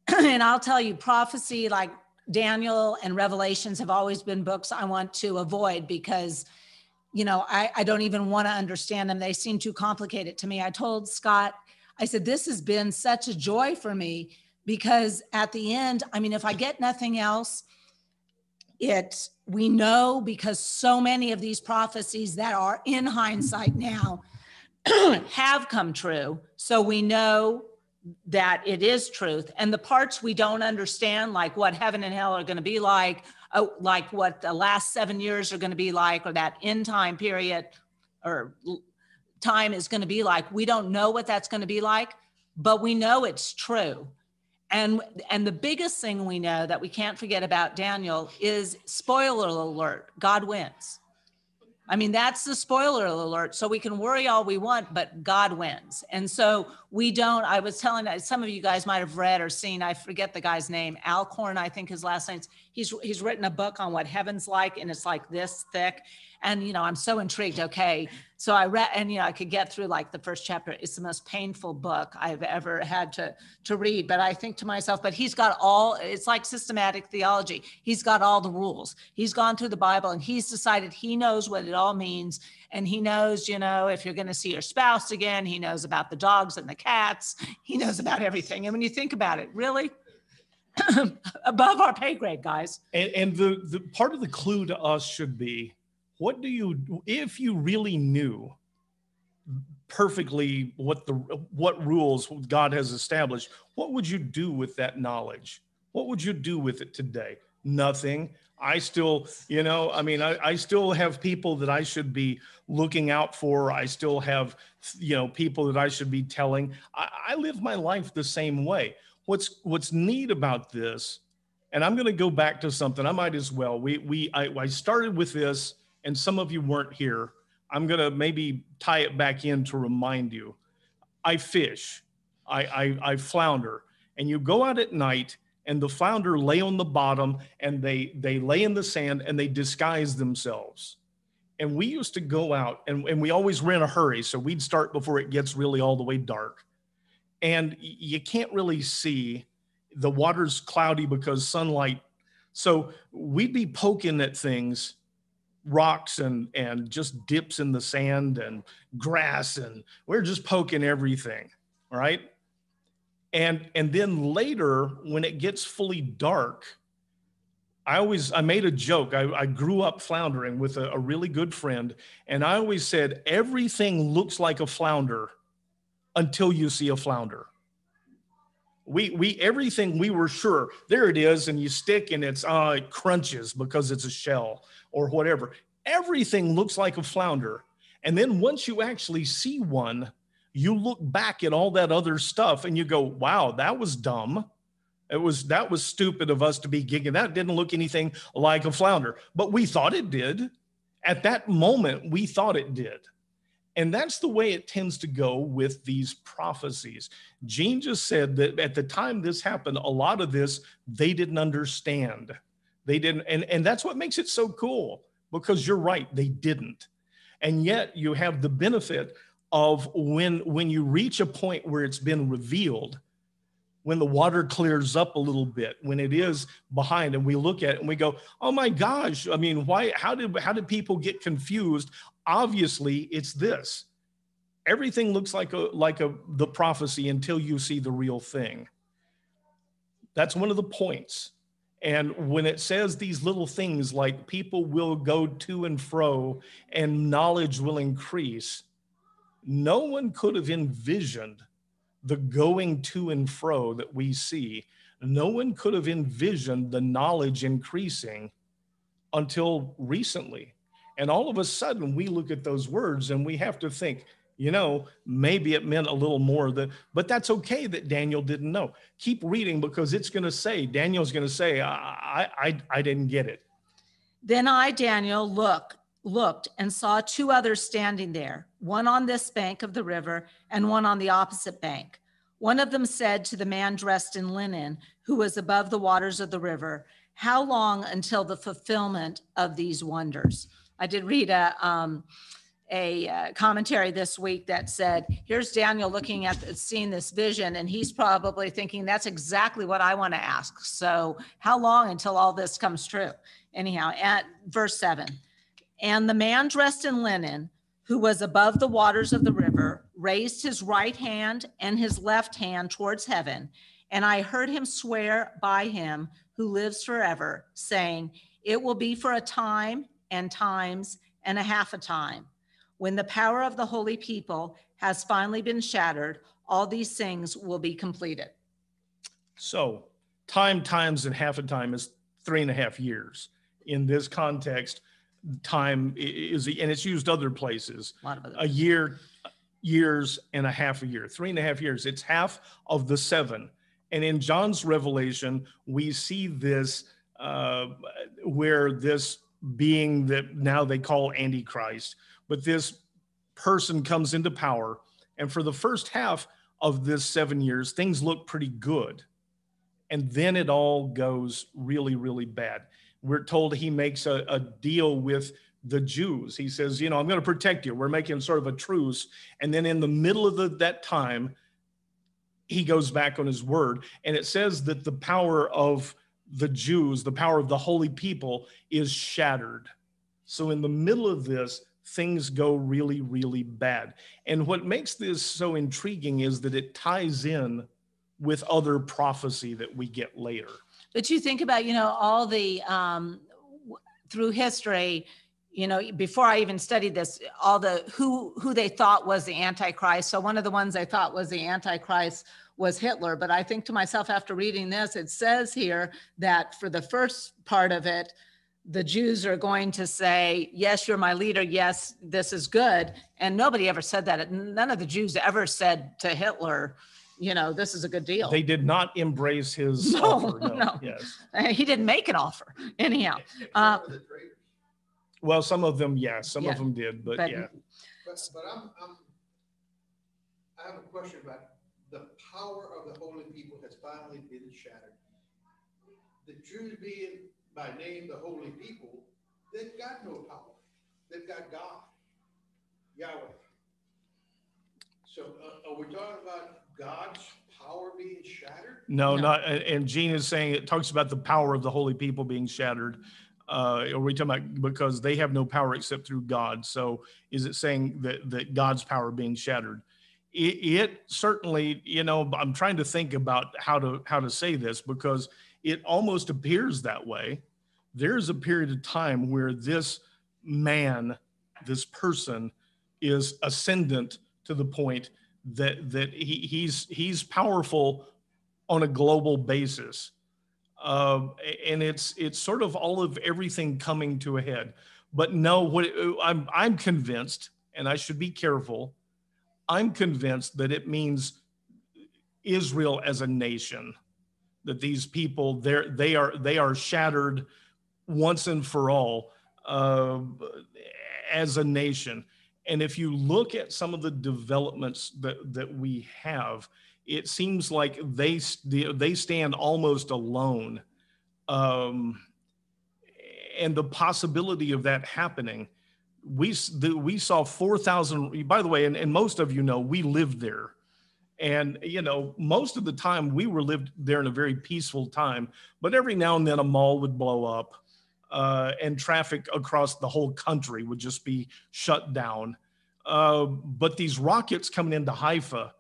and I'll tell you, prophecy like Daniel and Revelations have always been books I want to avoid because, I don't even want to understand them. They seem too complicated to me. I told Scott, I said, this has been such a joy for me because at the end, I mean, if I get nothing else, we know because so many of these prophecies that are in hindsight now have come true. So we know that it is truth. And the parts we don't understand, like what heaven and hell are going to be like what the last 7 years are going to be like, or that end time period or time is going to be like, we don't know what that's going to be like, but we know it's true. And the biggest thing we know that we can't forget about Daniel is, spoiler alert, God wins. I mean, that's the spoiler alert. So we can worry all we want, but God wins. And so I was telling, some of you guys might have read or seen, I forget the guy's name, Alcorn, I think his last name. he's written a book on what heaven's like, and it's like this thick. And, I'm so intrigued. Okay. So I read, and, I could get through like the first chapter. It's the most painful book I've ever had to read. But I think to myself, but he's got it's like systematic theology. He's got all the rules. He's gone through the Bible and he's decided he knows what it all means. And he knows, if you're going to see your spouse again, he knows about the dogs and the cats. He knows about everything. And when you think about it, really above our pay grade, guys. And the part of the clue to us should be, if you really knew perfectly what rules God has established, what would you do with that knowledge? What would you do with it today? Nothing. I still, I still have people that I should be looking out for. I still have, people that I should be telling. I live my life the same way. What's neat about this, and I'm going to go back to something. I might as well. I started with this, and some of you weren't here. I'm going to maybe tie it back in to remind you. I fish. I flounder. And you go out at night, and the flounder lay on the bottom, and they lay in the sand, and they disguise themselves. And we used to go out, and we always were in a hurry, so we'd start before it gets really all the way dark. And you can't really see. The water's cloudy because sunlight. So we'd be poking at things, rocks and just dips in the sand and grass, and we're just poking everything, all right? And then later, when it gets fully dark, I made a joke. I grew up floundering with a really good friend, and I always said, everything looks like a flounder until you see a flounder. Everything we were sure, there it is, and you stick and it crunches because it's a shell or whatever. Everything looks like a flounder. And then once you actually see one, you look back at all that other stuff and you go, wow, that was dumb. That was stupid of us to be gigging. That didn't look anything like a flounder, but we thought it did. At that moment, we thought it did. And that's the way it tends to go with these prophecies. Gene just said that at the time this happened, a lot of this, they didn't understand. They didn't, and that's what makes it so cool, because you're right, they didn't. And yet you have the benefit of when you reach a point where it's been revealed, when the water clears up a little bit, when it is behind, and we look at it and we go, oh my gosh, I mean, how did people get confused? Obviously, it's this. Everything looks like the prophecy until you see the real thing. That's one of the points. And when it says these little things like people will go to and fro and knowledge will increase, no one could have envisioned the going to and fro that we see. No one could have envisioned the knowledge increasing until recently. And all of a sudden, we look at those words and we have to think, maybe it meant a little more, but that's okay that Daniel didn't know. Keep reading, because it's going to say, Daniel's going to say, I didn't get it. Then I, Daniel, looked and saw two others standing there, one on this bank of the river and one on the opposite bank. One of them said to the man dressed in linen, who was above the waters of the river, how long until the fulfillment of these wonders? I did read a commentary this week that said, here's Daniel looking at seeing this vision, and he's probably thinking, that's exactly what I want to ask. So how long until all this comes true? Anyhow, at verse 7, and the man dressed in linen, who was above the waters of the river, raised his right hand and his left hand towards heaven, and I heard him swear by him who lives forever, saying, it will be for a time and times and a half a time. When the power of the holy people has finally been shattered, all these things will be completed. So times, and half a time is 3.5 years. In this context, time is, and it's used other places, a year, years, and a half a year, 3.5 years. It's half of the 7. And in John's revelation, we see this where this being that now they call Antichrist, but this person comes into power. And for the first half of this 7 years, things look pretty good. And then it all goes really, really bad. We're told he makes a deal with the Jews. He says, I'm going to protect you. We're making sort of a truce. And then in the middle of that time, he goes back on his word. And it says that the power of the Jews, the power of the holy people, is shattered. So in the middle of this, things go really, really bad. And what makes this so intriguing is that it ties in with other prophecy that we get later. But you think about, all the, through history, before I even studied this, all the, who they thought was the Antichrist. So one of the ones they thought was the Antichrist was Hitler. But I think to myself, after reading this, it says here that for the first part of it, the Jews are going to say, yes, you're my leader. Yes, this is good. And nobody ever said that. None of the Jews ever said to Hitler, this is a good deal. They did not embrace his offer. No. Yes. He didn't make an offer anyhow. Well, some of them, yes, some Yeah. of them did, but yeah. But I have a question about the power of the holy people has finally been shattered. The Jews being by name the holy people, they've got no power. They've got God, Yahweh. So are we talking about God's power being shattered? No, No. not, and Gene is saying, it talks about the power of the holy people being shattered. Are we talking about because they have no power except through God? So is it saying that God's power being shattered? It certainly, I'm trying to think about how to say this because it almost appears that way. There's a period of time where this man, this person, is ascendant to the point that he's powerful on a global basis. And it's sort of all of everything coming to a head. But no, I'm convinced, and I should be careful, I'm convinced that it means Israel as a nation, that these people, they are shattered once and for all as a nation. And if you look at some of the developments that we have, it seems like they stand almost alone. And the possibility of that happening, we saw 4,000, by the way, and most of we lived there. And, most of the time we lived there in a very peaceful time, but every now and then a mall would blow up and traffic across the whole country would just be shut down. But these rockets coming into Haifa,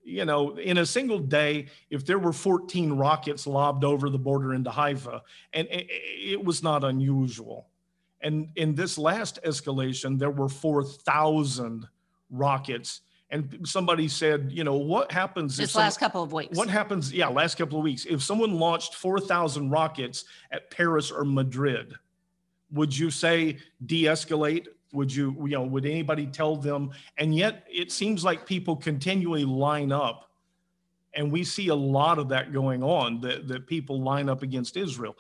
in a single day, if there were 14 rockets lobbed over the border into Haifa, and it was not unusual. And in this last escalation, there were 4,000 rockets. And somebody said, what happens This last couple of weeks. What happens? Yeah, last couple of weeks. If someone launched 4,000 rockets at Paris or Madrid, would you say de-escalate? Would anybody tell them? And yet it seems like people continually line up. And we see a lot of that going on, that people line up against Israel.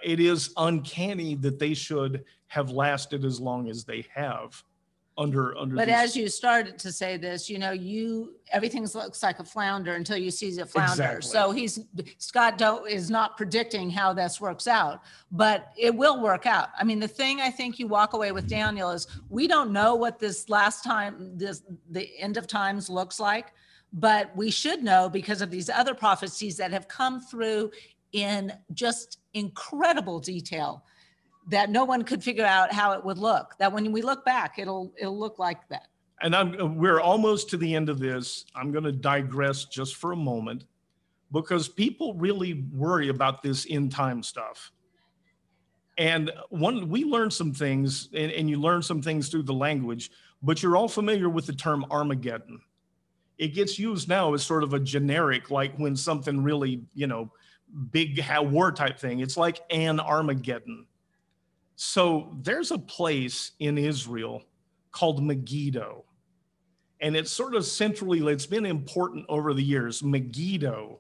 It is uncanny that they should have lasted as long as they have under. But as you started to say this, everything looks like a flounder until you see the flounder. Exactly. So Scott Doe is not predicting how this works out, but it will work out. I mean, the thing I think you walk away with, Daniel, is we don't know what this last time, the end of times looks like, but we should know because of these other prophecies that have come through in just incredible detail that no one could figure out how it would look, that when we look back, it'll look like that. And we're almost to the end of this. I'm going to digress just for a moment because people really worry about this end time stuff. And we learned some things, and you learn some things through the language, but you're all familiar with the term Armageddon. It gets used now as sort of a generic, like when something really, big war type thing. It's like an Armageddon. So there's a place in Israel called Megiddo. And it's sort of centrally, it's been important over the years, Megiddo.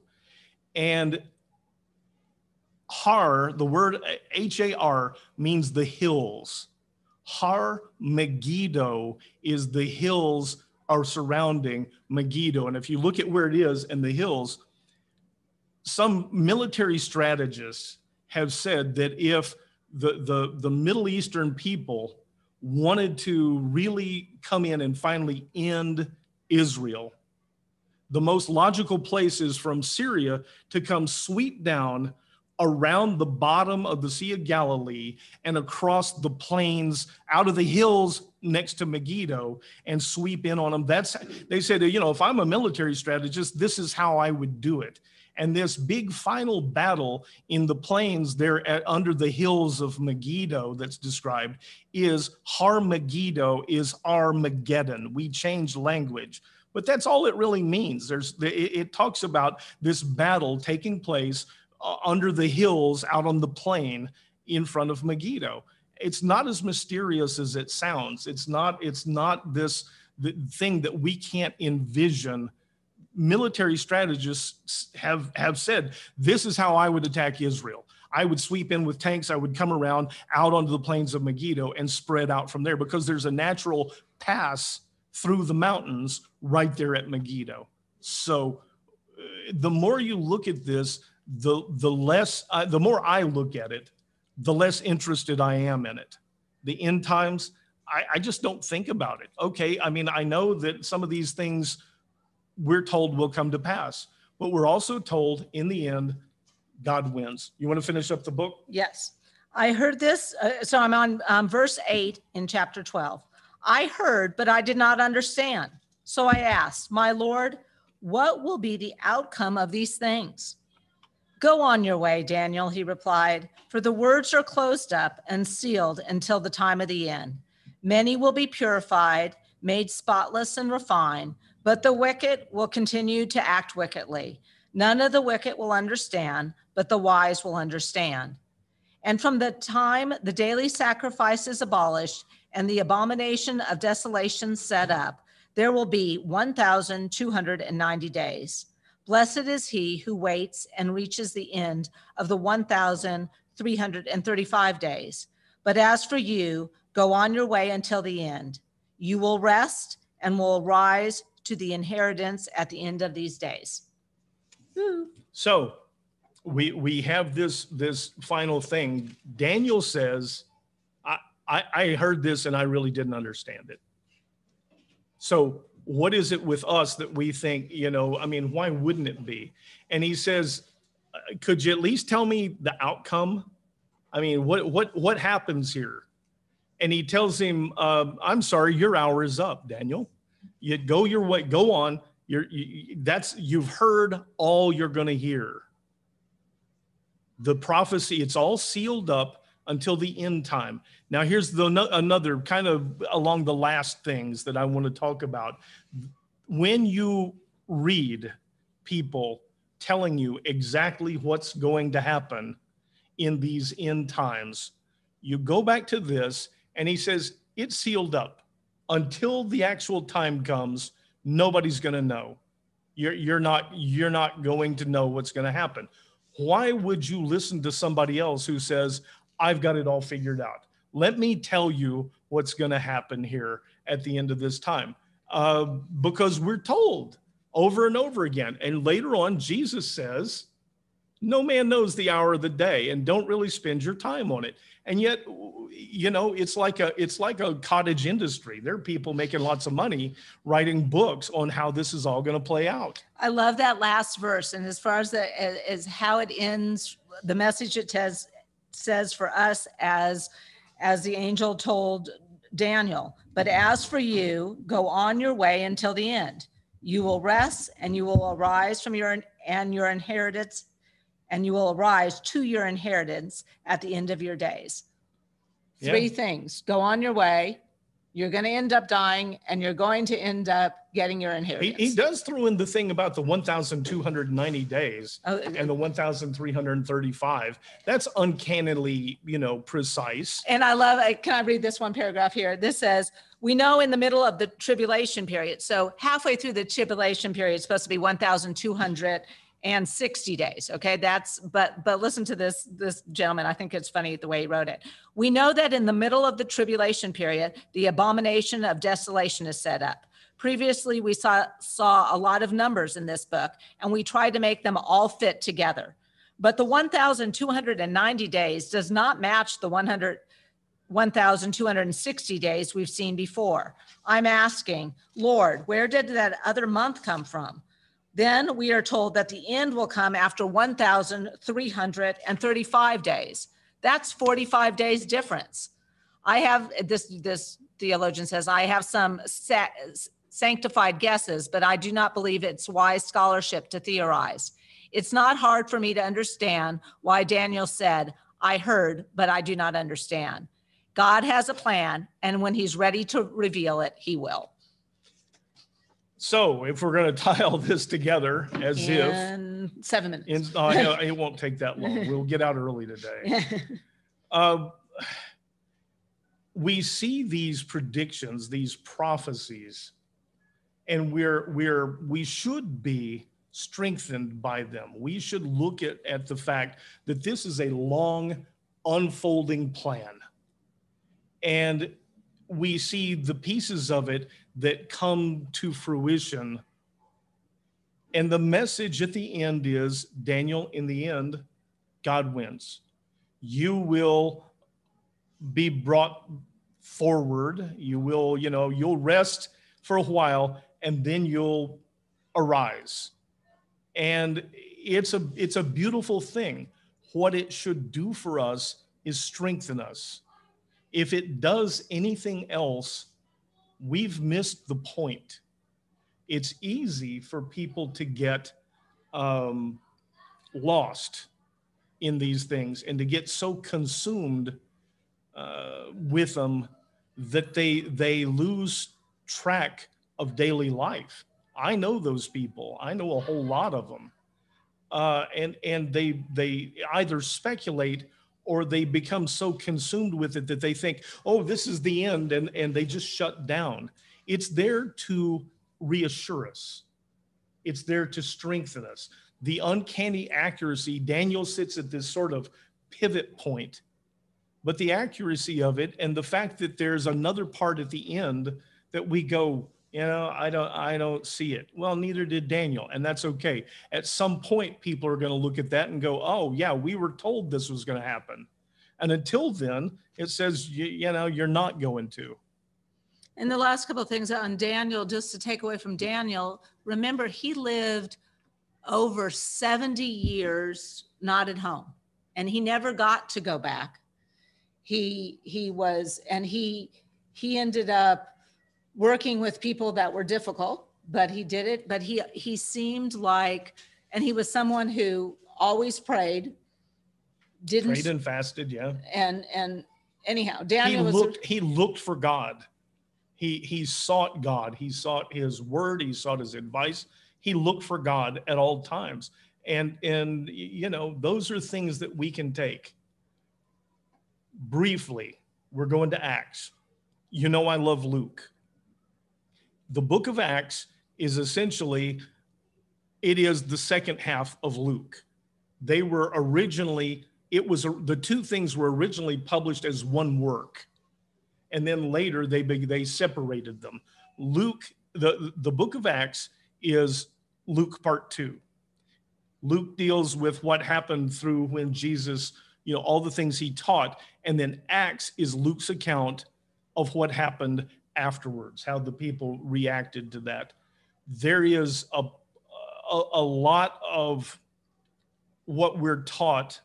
And Har, the word Har means the hills. Har Megiddo is the hills are surrounding Megiddo. And if you look at where it is in the hills, some military strategists have said that if the Middle Eastern people wanted to really come in and finally end Israel, the most logical place is from Syria to come sweep down around the bottom of the Sea of Galilee and across the plains out of the hills next to Megiddo and sweep in on them. They said, if I'm a military strategist, this is how I would do it. And this big final battle in the plains there under the hills of Megiddo that's described is Har Megiddo, is Armageddon. We changed language, but that's all it really means. It talks about this battle taking place under the hills out on the plain in front of Megiddo. It's not as mysterious as it sounds. It's not this thing that we can't envision. Military strategists have said, this is how I would attack Israel. I would sweep in with tanks. I would come around out onto the plains of Megiddo and spread out from there, because there's a natural pass through the mountains right there at Megiddo. So the more you look at this, the more I look at it, the less interested I am in it. The end times, I just don't think about it. Okay, I mean, I know that some of these things we're told will come to pass, but we're also told in the end, God wins. You want to finish up the book? Yes. I heard this. So I'm on verse 8 in chapter 12. I heard, but I did not understand. So I asked, my Lord, what will be the outcome of these things? Go on your way, Daniel, he replied, for the words are closed up and sealed until the time of the end. Many will be purified, made spotless and refined, but the wicked will continue to act wickedly. None of the wicked will understand, but the wise will understand. And from the time the daily sacrifice is abolished and the abomination of desolation set up, there will be 1,290 days. Blessed is he who waits and reaches the end of the 1,335 days. But as for you, go on your way until the end. You will rest and will rise to the inheritance at the end of these days. Woo. So we have this final thing. Daniel says, I heard this and I really didn't understand it. So what is it with us that we think, why wouldn't it be? And he says, could you at least tell me the outcome? I mean, what happens here? And he tells him, I'm sorry, your hour is up, Daniel. You go your way, go on. You've heard all you're going to hear. The prophecy, it's all sealed up until the end time. Now, here's another kind of along the last things that I want to talk about. When you read people telling you exactly what's going to happen in these end times, you go back to this, and he says, it's sealed up. Until the actual time comes, nobody's going to know. You're not going to know what's going to happen. Why would you listen to somebody else who says, I've got it all figured out? Let me tell you what's going to happen here at the end of this time. Because we're told over and over again. And later on, Jesus says, no man knows the hour of the day, and don't really spend your time on it. And yet, it's like a cottage industry. There are people making lots of money writing books on how this is all going to play out. I love that last verse. And as far as how it ends, the message it says for us as the angel told Daniel, but as for you, go on your way until the end. You will rest and you will arise from your inheritance, and you will arise to your inheritance at the end of your days. Yeah. 3 things. Go on your way. You're going to end up dying, and you're going to end up getting your inheritance. He does throw in the thing about the 1,290 days and the 1,335. That's uncannily, precise. And I love, can I read this one paragraph here? This says, we know in the middle of the tribulation period, so halfway through the tribulation period, it's supposed to be 1,260 days. Okay. But listen to this gentleman. I think it's funny the way he wrote it. We know that in the middle of the tribulation period, the abomination of desolation is set up. Previously, we saw a lot of numbers in this book, and we tried to make them all fit together. But the 1,290 days does not match the 1,260 days we've seen before. I'm asking, Lord, where did that other month come from? Then we are told that the end will come after 1,335 days. That's 45 days difference. I have, this theologian says, I have some sanctified guesses, but I do not believe it's wise scholarship to theorize. It's not hard for me to understand why Daniel said, I heard, but I do not understand. God has a plan, and when he's ready to reveal it, he will. So if we're going to tie all this together as in 7 minutes. It won't take that long. We'll get out early today. We see these predictions, these prophecies, and we should be strengthened by them. We should look at the fact that this is a long unfolding plan. And we see the pieces of it that come to fruition. And the message at the end is, Daniel, in the end, God wins. You will be brought forward. You will, you'll rest for a while, and then you'll arise. And it's a beautiful thing. What it should do for us is strengthen us. If it does anything else, we've missed the point. It's easy for people to get lost in these things and to get so consumed with them that they lose track of daily life. I know those people. I know a whole lot of them. And they either speculate or they become so consumed with it that they think, oh, this is the end, and they just shut down. It's there to reassure us. It's there to strengthen us. The uncanny accuracy, Daniel sits at this sort of pivot point, but the accuracy of it and the fact that there's another part at the end that we go, I don't see it. Well, neither did Daniel, and that's okay. At some point, people are going to look at that and go, oh, yeah, we were told this was going to happen. And until then, it says, you're not going to. And the last couple of things on Daniel, just to take away from Daniel, remember, he lived over 70 years not at home, and he never got to go back. He ended up working with people that were difficult, but he did it. But he seemed like, and he was someone who always prayed, prayed and fasted, yeah. And anyhow, Daniel he looked for God. He sought God. He sought his word. He sought his advice. He looked for God at all times. And those are things that we can take. Briefly, we're going to Acts. I love Luke. The book of Acts is essentially, it is the second half of Luke. They were originally, the two things were originally published as one work. And then later they separated them. Luke, the book of Acts is Luke part 2. Luke deals with what happened through when Jesus, all the things he taught. And then Acts is Luke's account of what happened afterwards, how the people reacted to that. There is a lot of what we're taught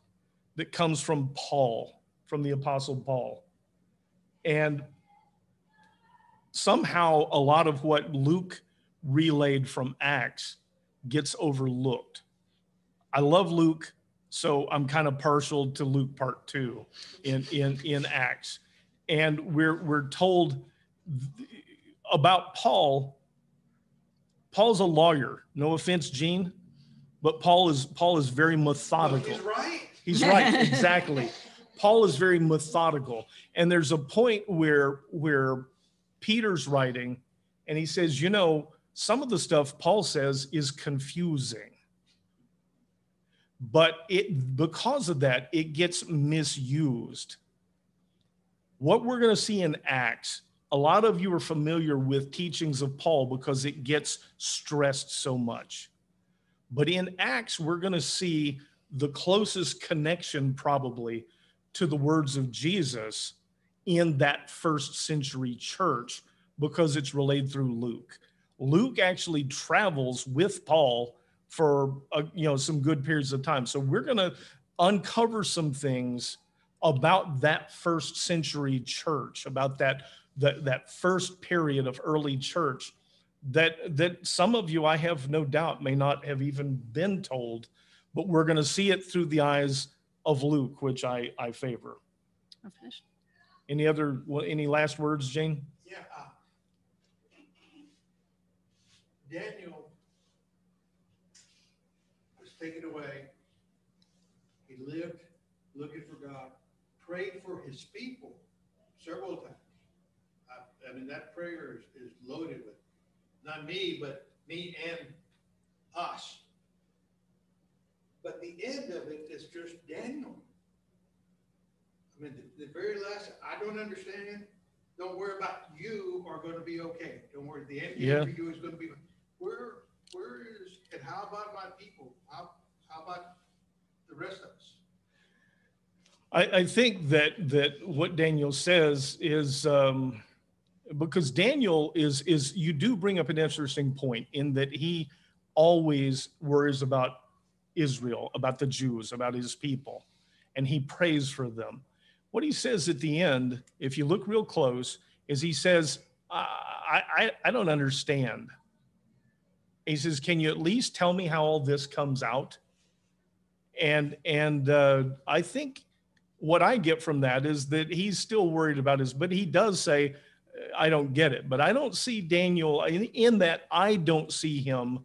that comes from Paul, from the Apostle Paul. And somehow a lot of what Luke relayed from Acts gets overlooked. I love Luke, so I'm kind of partial to Luke part 2 in Acts. And we're told about Paul. Paul's a lawyer. No offense, Gene, but Paul is very methodical. He's right. He's right, exactly. Paul is very methodical. And there's a point where Peter's writing, and he says, some of the stuff Paul says is confusing. But because of that, it gets misused. What we're going to see in Acts A lot of you are familiar with teachings of Paul because it gets stressed so much. But in Acts, we're going to see the closest connection probably to the words of Jesus in that first century church because it's relayed through Luke. Luke actually travels with Paul for some good periods of time. So we're going to uncover some things about that first century church, about that first period of early church that some of you, I have no doubt, may not have even been told, but we're going to see it through the eyes of Luke, which I favor. I'm finished. Any last words, Jane? Yeah. Daniel was taken away. He lived looking for God, prayed for his people several times. I mean, that prayer is loaded with not me, but me and us. But the end of it is just Daniel. I mean, the very last, I don't understand. Don't worry about you are going to be okay. Don't worry. The end game for you is going to be, where is, and how about my people? How about the rest of us? I think that what Daniel says is, because Daniel is you do bring up an interesting point in that he always worries about Israel, about the Jews, about his people, and he prays for them. What he says at the end, if you look real close, is he says, I don't understand. He says, can you at least tell me how all this comes out? And I think what I get from that is that he's still worried about but he does say, I don't get it. But I don't see Daniel in that. I don't see him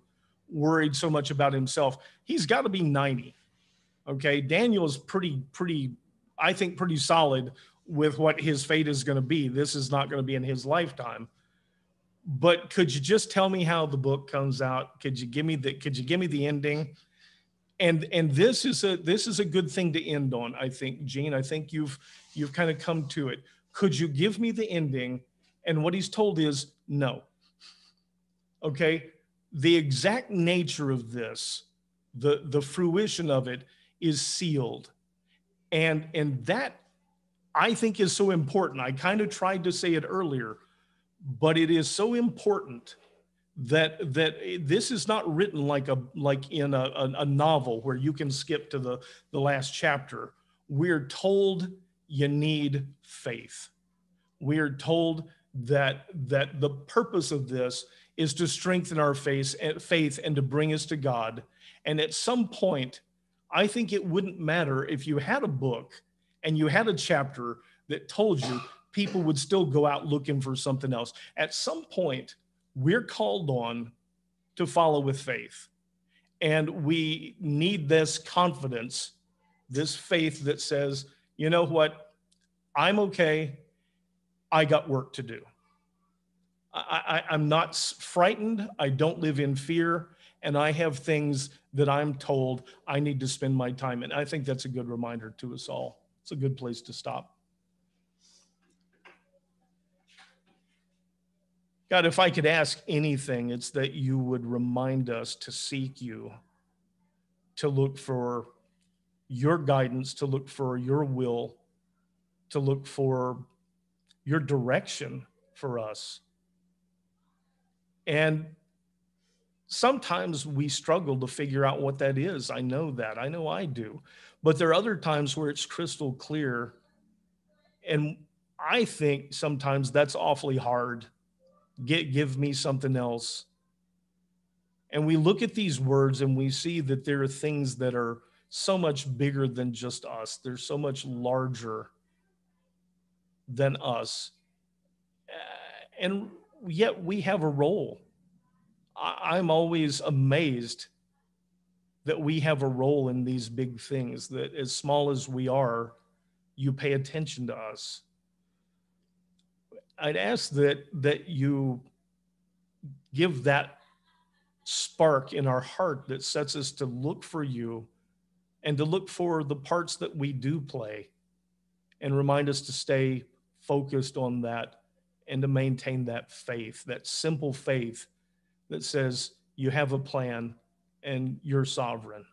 worried so much about himself. He's got to be 90. Okay. Daniel's pretty, I think pretty solid with what his fate is going to be. This is not going to be in his lifetime. But could you just tell me how the book comes out? Could you give me the ending? And this is a good thing to end on, I think, Gene. I think you've kind of come to it. Could you give me the ending? And what he's told is no. Okay. The exact nature of this, the fruition of it is sealed. And that I think is so important. I kind of tried to say it earlier, but it is so important that this is not written like in a novel where you can skip to the last chapter. We're told you need faith. We are told that the purpose of this is to strengthen our faith and to bring us to God. And at some point, I think it wouldn't matter if you had a book and you had a chapter that told you, people would still go out looking for something else. At some point, we're called on to follow with faith. And we need this confidence, this faith that says, you know what, I'm okay. I got work to do. I'm not frightened. I don't live in fear. And I have things that I'm told I need to spend my time in. I think that's a good reminder to us all. It's a good place to stop. God, if I could ask anything, it's that you would remind us to seek you, to look for your guidance, to look for your will, to look for your direction for us. And sometimes we struggle to figure out what that is. I know that. I know I do. But there are other times where it's crystal clear. And I think sometimes that's awfully hard. Give me something else. And we look at these words and we see that there are things that are so much bigger than just us. They're so much larger than us. And yet we have a role. I'm always amazed that we have a role in these big things, that as small as we are, you pay attention to us. I'd ask that you give that spark in our heart that sets us to look for you and to look for the parts that we do play, and remind us to stay focused on that and to maintain that faith, that simple faith that says you have a plan and you're sovereign.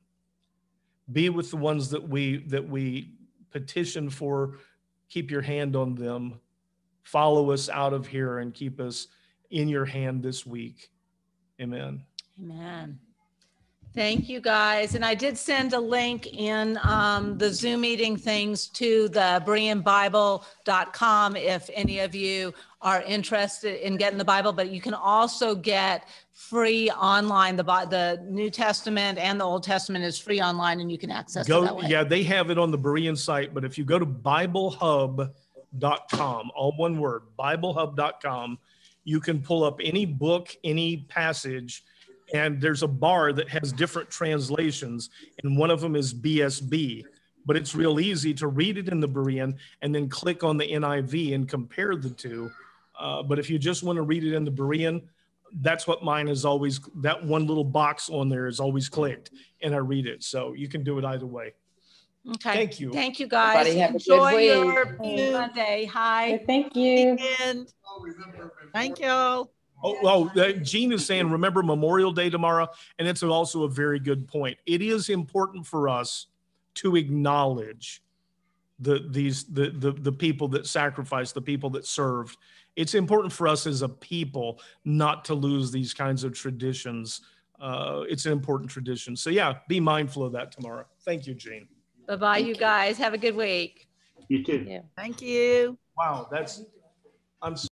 Be with the ones that we petition for. Keep your hand on them. Follow us out of here and keep us in your hand this week. Amen. Amen. Thank you, guys. And I did send a link in the Zoom meeting things to the BereanBible.com if any of you are interested in getting the Bible, but you can also get free online. The New Testament and the Old Testament is free online, and you can access it that way. Yeah, they have it on the Berean site, but if you go to BibleHub.com, all one word, BibleHub.com, you can pull up any book, any passage, and there's a bar that has different translations, and one of them is BSB. But it's real easy to read it in the Berean and then click on the NIV and compare the two. But if you just want to read it in the Berean, that's what mine is always, that one little box on there is always clicked, and I read it. So you can do it either way. Okay. Thank you. Thank you, guys. Everybody have a good Enjoy week. your Thank you. Monday. Hi. Thank you. And thank you. Gene is saying, remember Memorial Day tomorrow. And it's also a very good point. It is important for us to acknowledge the people that sacrificed, the people that served. It's important for us as a people not to lose these kinds of traditions. It's an important tradition. So yeah, be mindful of that tomorrow. Thank you, Gene. Bye-bye, you guys. Have a good week. You too. Yeah. Thank you. Wow, I'm